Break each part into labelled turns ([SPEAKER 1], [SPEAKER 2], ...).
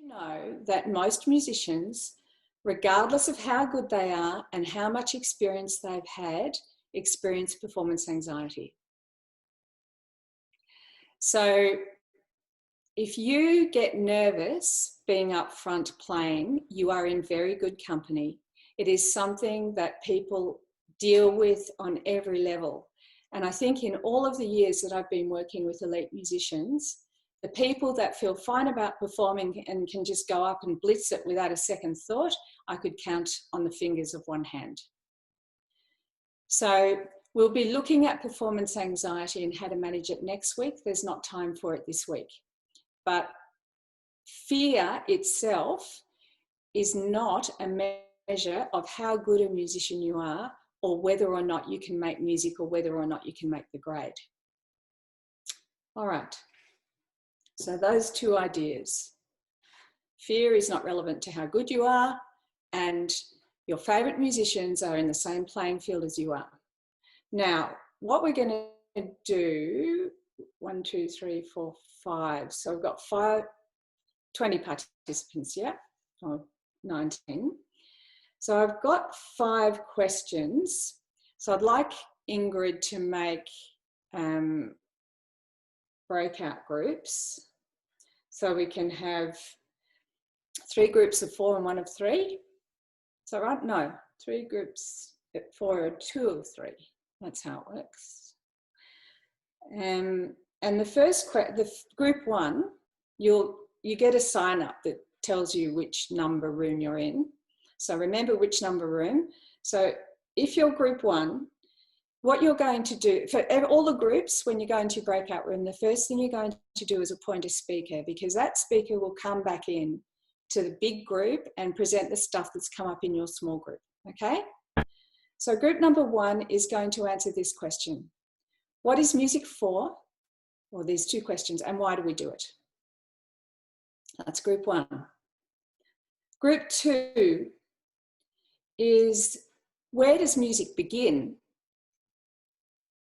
[SPEAKER 1] You know that most musicians, regardless of how good they are and how much experience they've had, experience performance anxiety. So if you get nervous being up front playing, you are in very good company. It is something that people deal with on every level. And I think in all of the years that I've been working with elite musicians, the people that feel fine about performing and can just go up and blitz it without a second thought, I could count on the fingers of one hand. So we'll be looking at performance anxiety and how to manage it next week. There's not time for it this week. But fear itself is not a measure of how good a musician you are, or whether or not you can make music, or whether or not you can make the grade. All right. So those two ideas. Fear is not relevant to how good you are, and your favourite musicians are in the same playing field as you are. Now, what we're going to do, 1, 2, 3, 4, 5. So we've got 20 participants, yeah, or 19. So I've got 5 questions. So I'd like Ingrid to make breakout groups. So we can have 3 groups of 4 and 1 of 3. Is that right? No, 3 groups of 4 or 2 of 3. That's how it works. And the first, the group 1, you get a sign up that tells you which number room you're in. So remember which number room. So if you're group 1, what you're going to do, for all the groups, when you go into your breakout room, the first thing you're going to do is appoint a speaker, because that speaker will come back in to the big group and present the stuff that's come up in your small group, okay? So group number 1 is going to answer this question. What is music for? Well, there's 2 questions, and why do we do it? That's group 1. Group 2 is, where does music begin?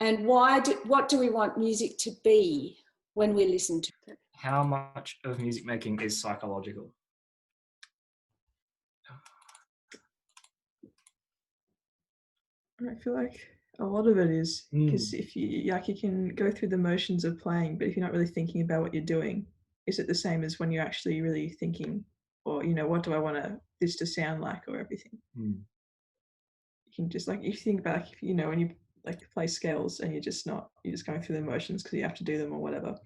[SPEAKER 1] And what do we want music to be when we listen to it?
[SPEAKER 2] How much of music making is psychological?
[SPEAKER 3] I feel like a lot of it is, because if you can go through the motions of playing, but if you're not really thinking about what you're doing, is it the same as when you're actually really thinking, or what do I want this to sound like, or everything? You can just, like, if you think back, when you play scales and you're just going through the motions because you have to do them or whatever.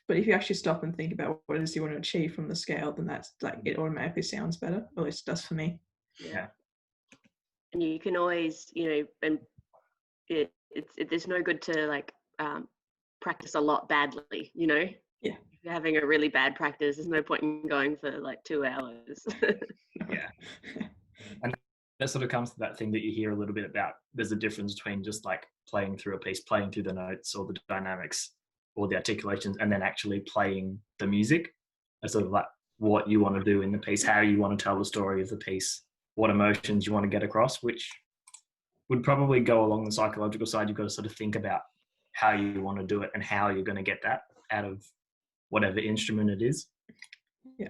[SPEAKER 3] But if you actually stop and think about what it is you want to achieve from the scale, then that's it automatically sounds better, or at least it does for me.
[SPEAKER 2] Yeah.
[SPEAKER 4] And you can always, and it's no good to practice a lot badly, Yeah. If you're having a really bad practice, there's no point in going for 2 hours.
[SPEAKER 2] Yeah. And that sort of comes to that thing that you hear a little bit about. There's a difference between just playing through a piece, playing through the notes or the dynamics or the articulations, and then actually playing the music. It's sort of what you want to do in the piece, how you want to tell the story of the piece, what emotions you want to get across, which would probably go along the psychological side. You've got to sort of think about how you want to do it and how you're going to get that out of whatever instrument it is.
[SPEAKER 3] Yeah.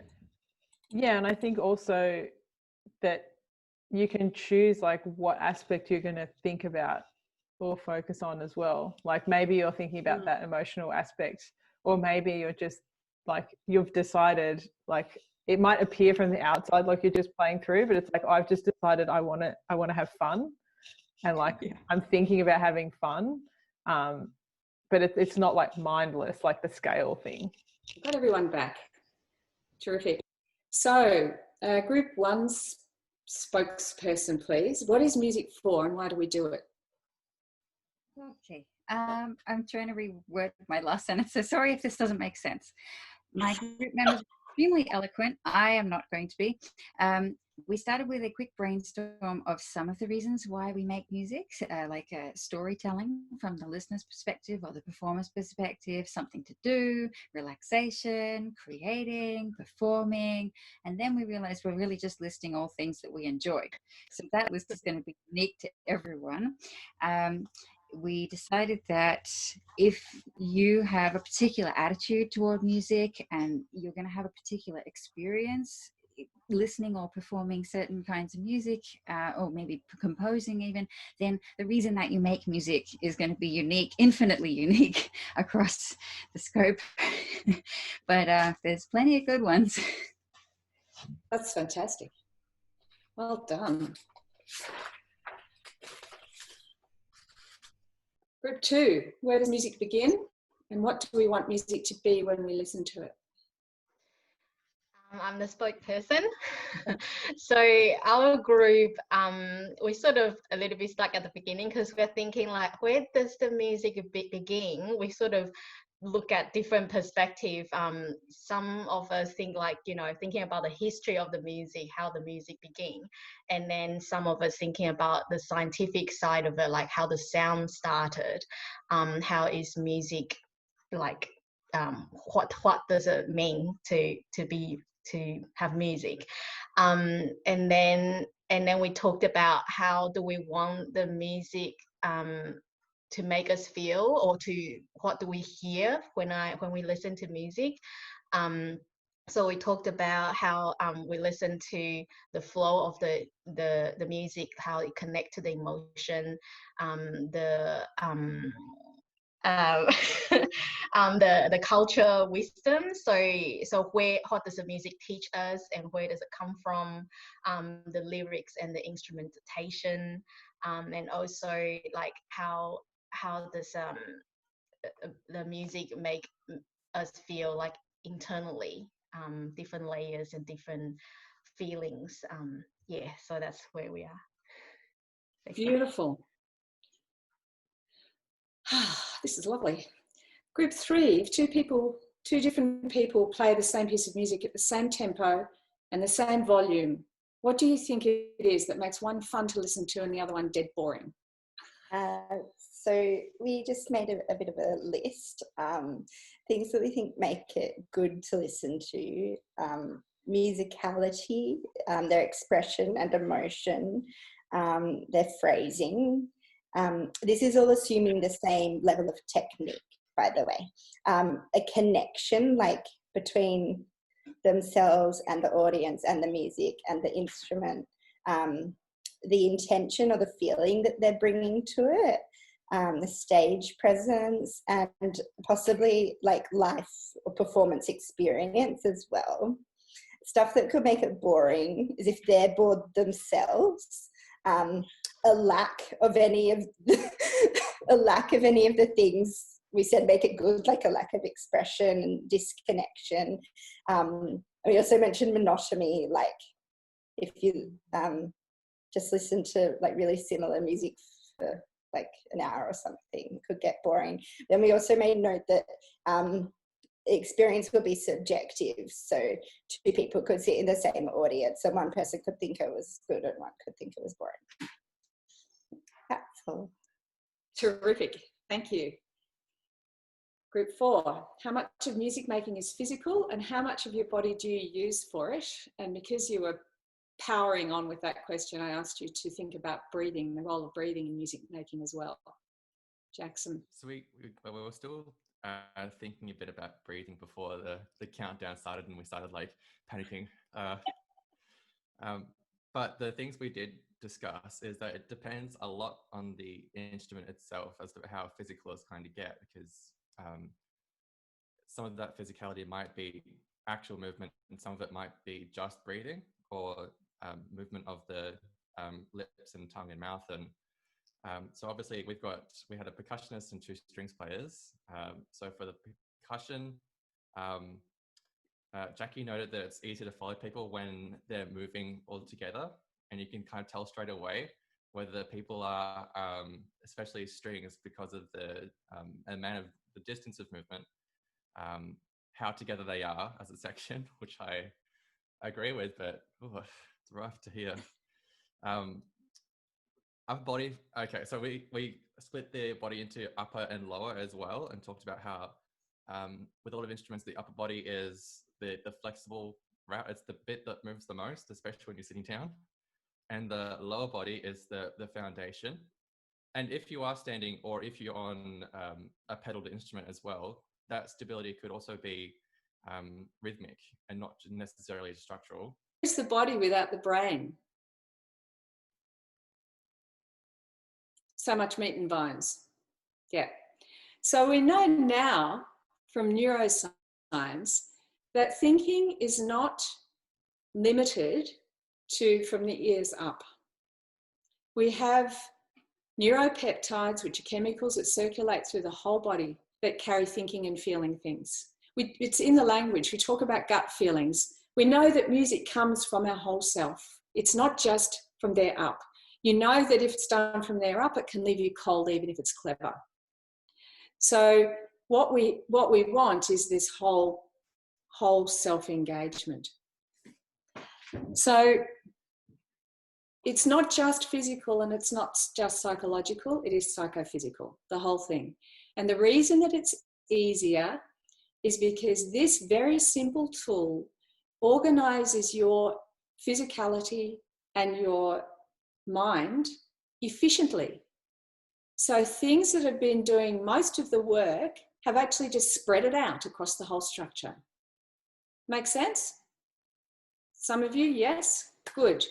[SPEAKER 5] Yeah, and I think also that you can choose what aspect you're going to think about or focus on as well. Maybe you're thinking about that emotional aspect, or maybe you're just you've decided it might appear from the outside like you're just playing through, but it's I've just decided I want to have fun, and I'm thinking about having fun, but it's not mindless like the scale thing.
[SPEAKER 1] Got everyone back. Terrific. So group 1's spokesperson, please. What is music for, and why do we do it?
[SPEAKER 6] Okay. I'm trying to reword my last sentence, so sorry if this doesn't make sense. My group members are extremely eloquent. I am not going to be. We started with a quick brainstorm of some of the reasons why we make music, storytelling from the listener's perspective or the performer's perspective, something to do, relaxation, creating, performing, and then we realized we're really just listing all things that we enjoy. So that list is going to be unique to everyone. we decided that if you have a particular attitude toward music and you're going to have a particular experience listening or performing certain kinds of music, or maybe composing even, then the reason that you make music is going to be unique, infinitely unique across the scope. But there's plenty of good ones.
[SPEAKER 1] That's fantastic. Well done. Group 2, where does music begin? And what do we want music to be when we listen to it?
[SPEAKER 7] I'm the spokesperson. So our group, we sort of a little bit stuck at the beginning because we're thinking like, where does the music begin? We sort of look at different perspective. Some of us think like, thinking about the history of the music, how the music began. And then some of us thinking about the scientific side of it, like how the sound started, how is music like, what does it mean to have music, and then we talked about how do we want the music to make us feel, or to what do we hear when we listen to music. So we talked about how we listen to the flow of the music, how it connects to the emotion, the culture wisdom. So what does the music teach us, and where does it come from? The lyrics and the instrumentation, and also like how does the music make us feel like internally, different layers and different feelings. Yeah, so that's where we are.
[SPEAKER 1] Beautiful. This is lovely. Group 3, if two different people play the same piece of music at the same tempo and the same volume, what do you think it is that makes one fun to listen to and the other one dead boring?
[SPEAKER 8] So we just made a bit of a list, things that we think make it good to listen to: musicality, their expression and emotion, their phrasing. This is all assuming the same level of technique, by the way. A connection like between themselves and the audience and the music and the instrument, the intention or the feeling that they're bringing to it, the stage presence, and possibly like life or performance experience as well. Stuff that could make it boring is if they're bored themselves, a lack of any of the things we said make it good, like a lack of expression and disconnection. We also mentioned monotony, like if you just listen to like really similar music for like an hour or something, it could get boring. Then we also made note that experience will be subjective, so two people could sit in the same audience, so one person could think it was good and one could think it was boring. That's all.
[SPEAKER 1] Terrific, thank you. Group 4, how much of music making is physical and how much of your body do you use for it? And because you were powering on with that question, I asked you to think about breathing, the role of breathing in music making as well. Jackson.
[SPEAKER 9] So we were still thinking a bit about breathing before the countdown started and we started like panicking. But the things we did discuss is that it depends a lot on the instrument itself as to how physical it's going to get, because some of that physicality might be actual movement and some of it might be just breathing or movement of the lips and tongue and mouth. And so obviously we had a percussionist and two strings players. So for the percussion, Jackie noted that it's easy to follow people when they're moving all together, and you can kind of tell straight away whether people are, especially strings, because of the amount of the distance of movement, how together they are as a section, which I agree with, but it's rough to hear. Upper body, okay, so we split the body into upper and lower as well, and talked about how with a lot of instruments, the upper body is the flexible route. It's the bit that moves the most, especially when you're sitting down. And the lower body is the foundation. And if you are standing, or if you're on a pedaled instrument as well, that stability could also be rhythmic and not necessarily structural.
[SPEAKER 1] It's the body without the brain. So much meat and bones. Yeah. So we know now from neuroscience that thinking is not limited to from the ears up. We have neuropeptides, which are chemicals that circulate through the whole body that carry thinking and feeling things. It's in the language. We talk about gut feelings. We know that music comes from our whole self. It's not just from there up. You know that if it's done from there up, it can leave you cold even if it's clever. So what we want is this whole self-engagement. So it's not just physical and it's not just psychological, it is psychophysical, the whole thing. And the reason that it's easier is because this very simple tool organizes your physicality and your mind efficiently. So things that have been doing most of the work have actually just spread it out across the whole structure. Make sense? Some of you, yes? Good.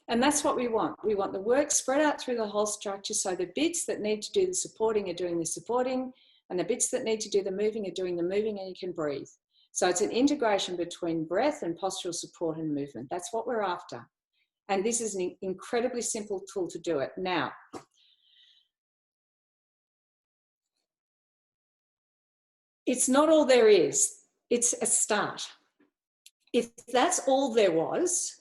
[SPEAKER 1] And that's what we want. We want the work spread out through the whole structure, so the bits that need to do the supporting are doing the supporting, and the bits that need to do the moving are doing the moving, and you can breathe. So it's an integration between breath and postural support and movement. That's what we're after. And this is an incredibly simple tool to do it. Now, it's not all there is. It's a start. If that's all there was,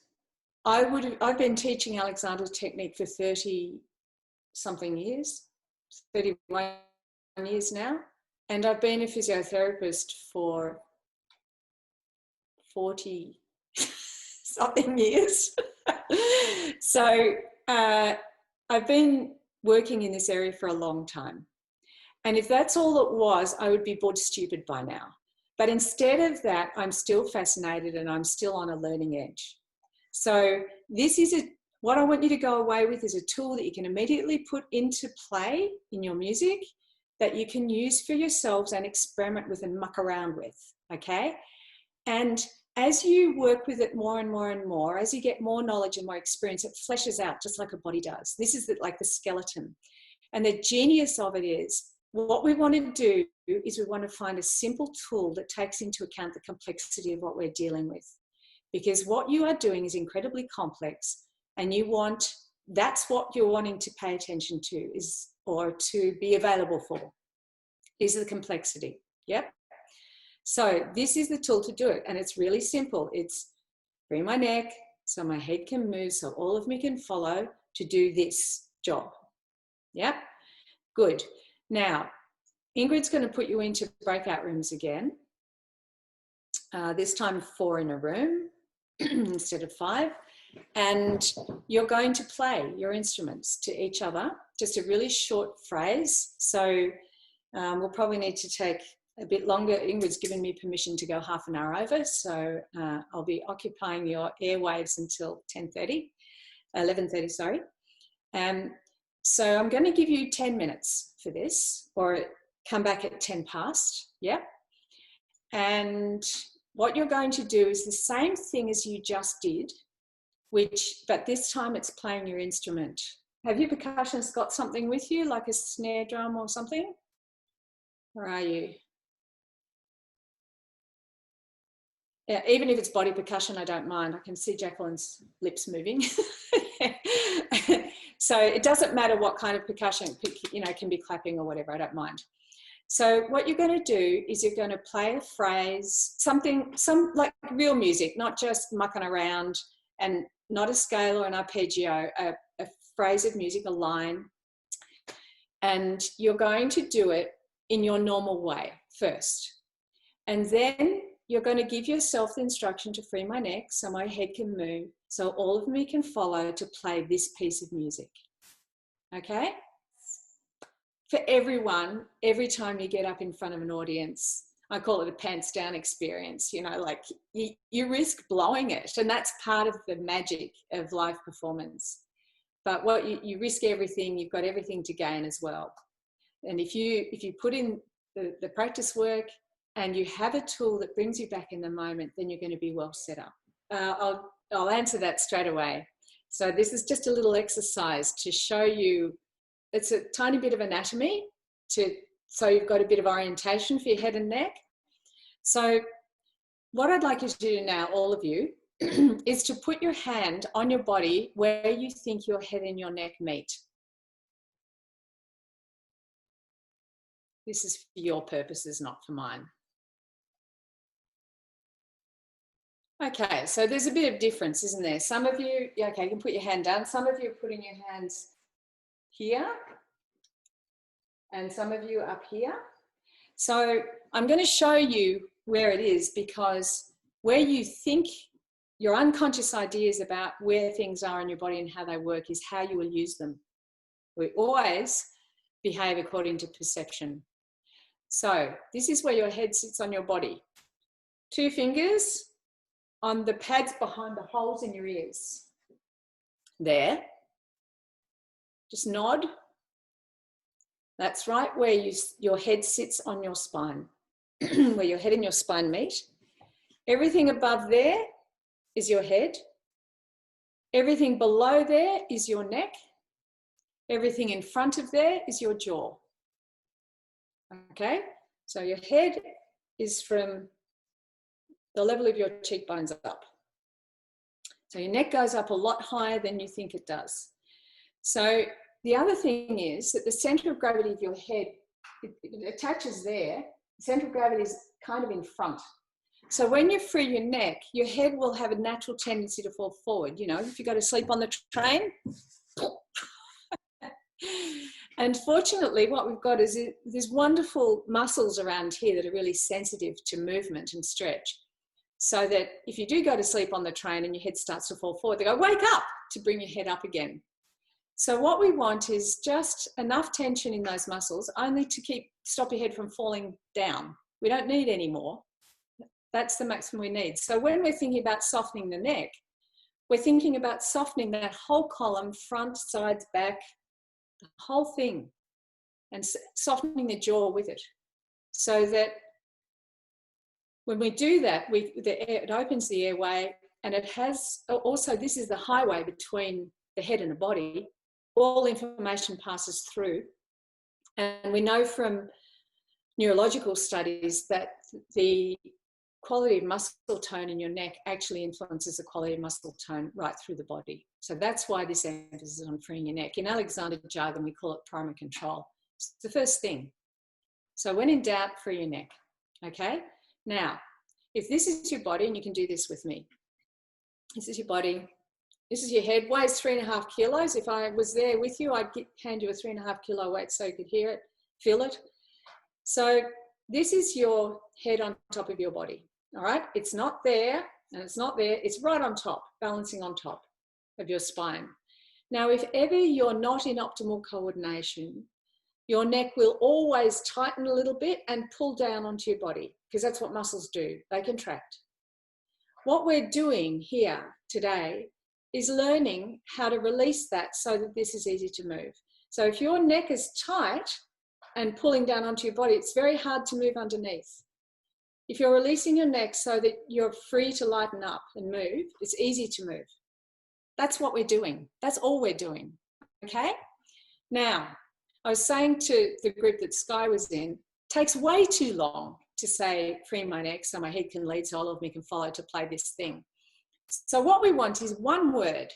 [SPEAKER 1] I've been teaching Alexander's technique for 30-something years, 31 years now, and I've been a physiotherapist for 40-something years. So I've been working in this area for a long time. And if that's all it was, I would be bored stupid by now. But instead of that, I'm still fascinated and I'm still on a learning edge. So this is what I want you to go away with is a tool that you can immediately put into play in your music that you can use for yourselves and experiment with and muck around with, okay? And as you work with it more and more and more, as you get more knowledge and more experience, it fleshes out just like a body does. This is like the skeleton. And the genius of it is, what we want to do is we want to find a simple tool that takes into account the complexity of what we're dealing with. Because what you are doing is incredibly complex, and that's what you're wanting to pay attention to is, or to be available for, is the complexity. Yep. So this is the tool to do it, and it's really simple. It's free my neck so my head can move, so all of me can follow to do this job. Yep. Good. Now, Ingrid's going to put you into breakout rooms again. This time 4 in a room instead of 5. And you're going to play your instruments to each other, just a really short phrase. So we'll probably need to take a bit longer. Ingrid's given me permission to go half an hour over, so I'll be occupying your airwaves until 11:30, sorry. So I'm going to give you 10 minutes for this, or come back at 10 past, yeah? And what you're going to do is the same thing as you just did, but this time it's playing your instrument. Have you percussionists got something with you, like a snare drum or something? Where are you? Yeah, even if it's body percussion, I don't mind. I can see Jacqueline's lips moving. So it doesn't matter what kind of percussion, it can be clapping or whatever, I don't mind. So what you're going to do is you're going to play a phrase, some like real music, not just mucking around, and not a scale or an arpeggio, a phrase of music, a line. And you're going to do it in your normal way first. And then you're going to give yourself the instruction to free my neck so my head can move, so all of me can follow to play this piece of music. Okay? For everyone, every time you get up in front of an audience, I call it a pants down experience, like you risk blowing it. And that's part of the magic of live performance. But what you risk everything, you've got everything to gain as well. And if you put in the practice work and you have a tool that brings you back in the moment, then you're going to be well set up. I'll answer that straight away. So this is just a little exercise to show you, it's a tiny bit of anatomy so you've got a bit of orientation for your head and neck. So what I'd like you to do now, all of you, is to put your hand on your body where you think your head and your neck meet. This is for your purposes, not for mine. Okay, so there's a bit of difference, isn't there? Some of you, yeah, okay, you can put your hand down. Some of you are putting your hands here, and some of you up here. So I'm going to show you where it is, because where you think your unconscious ideas about where things are in your body and how they work is how you will use them. We always behave according to perception. So this is where your head sits on your body. 2 fingers on the pads behind the holes in your ears. There. Just nod. That's right, where your head sits on your spine, where your head and your spine meet. Everything above there is your head. Everything below there is your neck. Everything in front of there is your jaw. Okay, so your head is from the level of your cheekbones up. So your neck goes up a lot higher than you think it does. So the other thing is that the center of gravity of your head, it attaches there. The center of gravity is kind of in front. So when you free your neck, your head will have a natural tendency to fall forward. You know, if you go to sleep on the train. And fortunately, what we've got is there's wonderful muscles around here that are really sensitive to movement and stretch. So that if you do go to sleep on the train and your head starts to fall forward, they go, wake up, to bring your head up again. So what we want is just enough tension in those muscles, only to stop your head from falling down. We don't need any more. That's the maximum we need. So when we're thinking about softening the neck, we're thinking about softening that whole column, front, sides, back, the whole thing, and softening the jaw with it. So that when we do that, it opens the airway, and it has also, this is the highway between the head and the body. All information passes through. And we know from neurological studies that the quality of muscle tone in your neck actually influences the quality of muscle tone right through the body. So that's why this emphasis is on freeing your neck. In Alexander jargon, we call it primary control. It's the first thing. So when in doubt, free your neck. Okay? Now, if this is your body, and you can do this with me. This is your body. This is your head. Weighs 3.5 kilos. If I was there with you, I'd hand you a 3.5 kilo weight so you could hear it, feel it. So this is your head on top of your body. All right? It's not there, and it's not there. It's right on top, balancing on top of your spine. Now, if ever you're not in optimal coordination, your neck will always tighten a little bit and pull down onto your body, because that's what muscles do. They contract. What we're doing here today is learning how to release that so that this is easy to move. So if your neck is tight and pulling down onto your body, it's very hard to move underneath. If you're releasing your neck so that you're free to lighten up and move, it's easy to move. That's what we're doing. That's all we're doing. Okay? Now, I was saying to the group that Sky was in, it takes way too long to say, free my neck so my head can lead, so all of me can follow to play this thing. So what we want is one word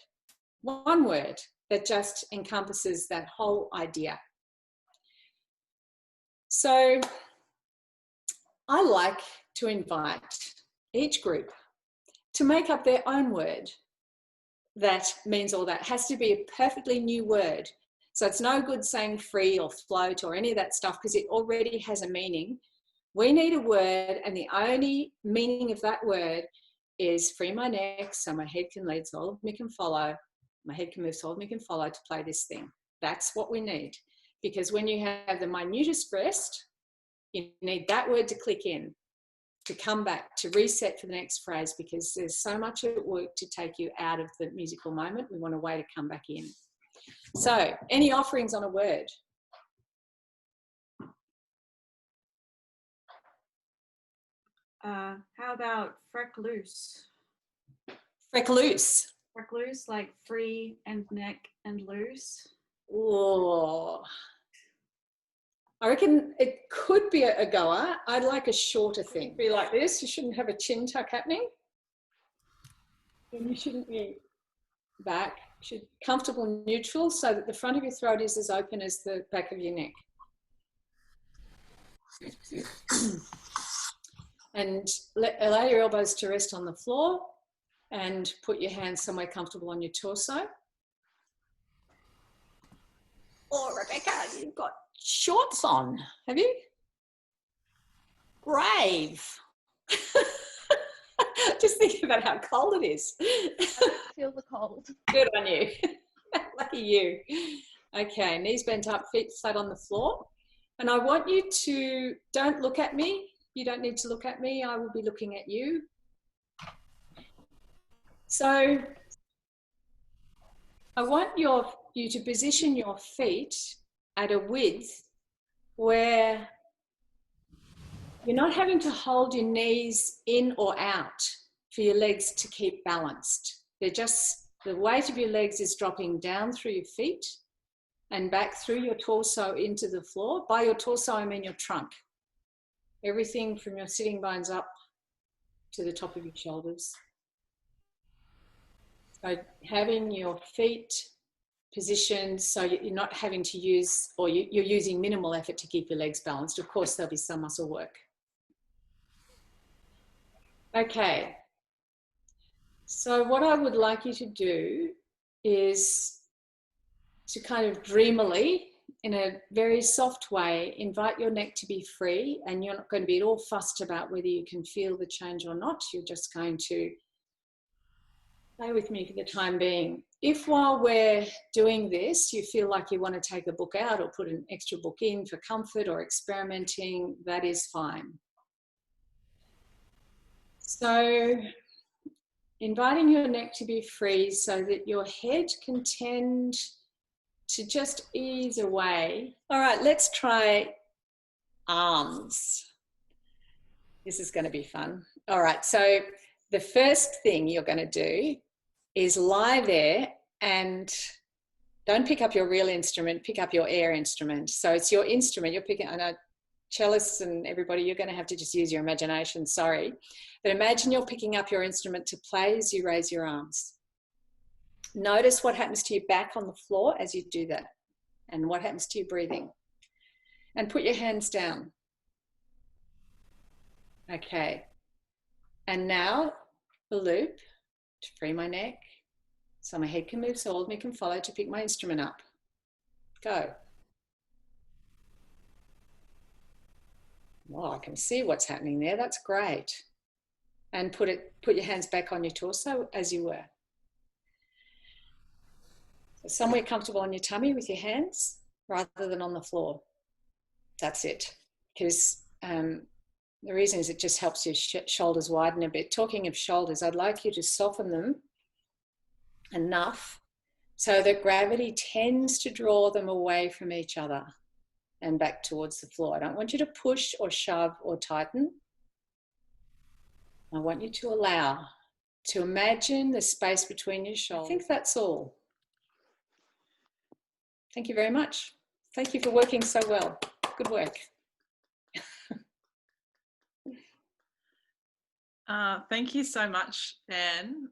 [SPEAKER 1] that just encompasses that whole idea. So I like to invite each group to make up their own word that means all that. It has to be a perfectly new word. So it's no good saying free or float or any of that stuff, because it already has a meaning. We need a word, and the only meaning of that word is free my neck so my head can lead, so all of me can follow. My head can move, so all of me can follow to play this thing. That's what we need. Because when you have the minutest rest, you need that word to click in, to come back, to reset for the next phrase, because there's so much at work to take you out of the musical moment. We want a way to come back in. So, any offerings on a word?
[SPEAKER 10] How about freckloose?
[SPEAKER 1] Freckloose.
[SPEAKER 10] Freckloose, like free and neck and loose.
[SPEAKER 1] Oh, I reckon it could be a goer. I'd like a shorter thing. Be like this. You shouldn't have a chin tuck happening. And you shouldn't be back. You should be comfortable and neutral so that the front of your throat is as open as the back of your neck. And allow your elbows to rest on the floor and put your hands somewhere comfortable on your torso. Oh, Rebecca, you've got shorts on, have you? Brave. Just thinking about how cold it is.
[SPEAKER 4] I feel the cold.
[SPEAKER 1] Good on you. Lucky you. Okay, knees bent up, feet flat on the floor. And I want you to, don't look at me. You don't need to look at me. I will be looking at you. So I want you to position your feet at a width where you're not having to hold your knees in or out for your legs to keep balanced. They're just, the weight of your legs is dropping down through your feet and back through your torso into the floor. By your torso, I mean your trunk. Everything from your sitting bones up to the top of your shoulders. So having your feet positioned so you're not having to use, or you're using minimal effort to keep your legs balanced. Of course, there'll be some muscle work. Okay. So what I would like you to do is to kind of dreamily, in a very soft way, invite your neck to be free, and you're not going to be at all fussed about whether you can feel the change or not. You're just going to play with me for the time being. If while we're doing this, you feel like you want to take a book out or put an extra book in for comfort or experimenting, that is fine. So inviting your neck to be free so that your head can tend to just ease away. All right, let's try arms. This is going to be fun. All right, so the first thing you're going to do is lie there and don't pick up your real instrument, pick up your air instrument. So it's your instrument, you're picking, I know cellists and everybody, you're going to have to just use your imagination, sorry. But imagine you're picking up your instrument to play as you raise your arms. Notice what happens to your back on the floor as you do that, and what happens to your breathing. And put your hands down. Okay. And now the loop to free my neck, so my head can move, so all of me can follow to pick my instrument up. Go. Well, I can see what's happening there. That's great. And put your hands back on your torso as you were. So somewhere comfortable on your tummy with your hands rather than on the floor. That's it. Because the reason is it just helps your shoulders widen a bit. Talking of shoulders, I'd like you to soften them enough so that gravity tends to draw them away from each other and back towards the floor. I don't want you to push or shove or tighten. I want you to allow, to imagine the space between your shoulders. I think that's all. Thank you very much. Thank you for working so well. Good work.
[SPEAKER 11] Thank you so much, Anne.